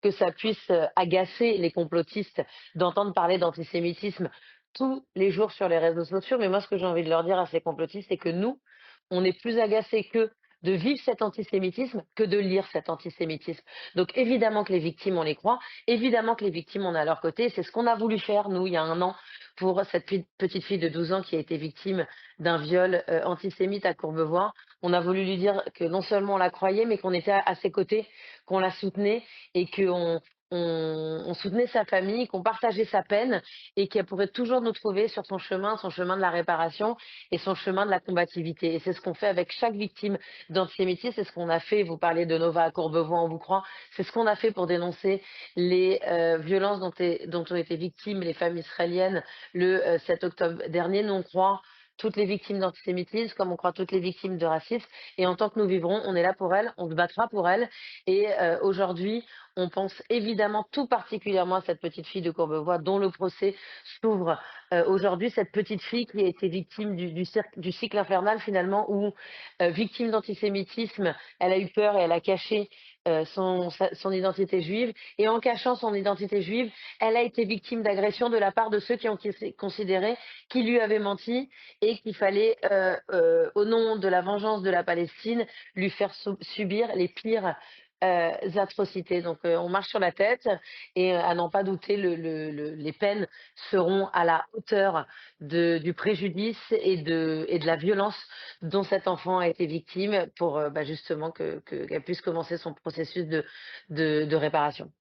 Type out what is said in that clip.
que ça puisse agacer les complotistes d'entendre parler d'antisémitisme tous les jours sur les réseaux sociaux. Mais moi, ce que j'ai envie de leur dire à ces complotistes, c'est que nous, on est plus agacés qu'eux de vivre cet antisémitisme que de lire cet antisémitisme. Donc évidemment que les victimes, on les croit, évidemment que les victimes, on est à leur côté. C'est ce qu'on a voulu faire, nous, il y a un an, pour cette petite fille de 12 ans qui a été victime d'un viol antisémite à Courbevoie. On a voulu lui dire que non seulement on la croyait, mais qu'on était à ses côtés, qu'on la soutenait et qu'on soutenait sa famille, qu'on partageait sa peine et qu'elle pourrait toujours nous trouver sur son chemin de la réparation et son chemin de la combativité. Et c'est ce qu'on fait avec chaque victime d'antisémitisme, c'est ce qu'on a fait. Vous parlez de Nova à Courbevoie, on vous croit. C'est ce qu'on a fait pour dénoncer les violences dont ont été victimes les femmes israéliennes le 7 octobre dernier. Nous, on croit toutes les victimes d'antisémitisme, comme on croit toutes les victimes de racisme. Et en tant que nous vivrons, on est là pour elles, on se battra pour elles. Et aujourd'hui, on pense évidemment tout particulièrement à cette petite fille de Courbevoie dont le procès s'ouvre aujourd'hui. Cette petite fille qui a été victime du cycle infernal finalement, où victime d'antisémitisme, elle a eu peur et elle a caché son identité juive. Et en cachant son identité juive, elle a été victime d'agression de la part de ceux qui ont considéré qu'il lui avait menti et qu'il fallait, au nom de la vengeance de la Palestine, lui faire subir les pires atrocités. Donc on marche sur la tête et à n'en pas douter, les peines seront à la hauteur du préjudice et de la violence dont cet enfant a été victime pour justement qu'elle puisse commencer son processus de réparation.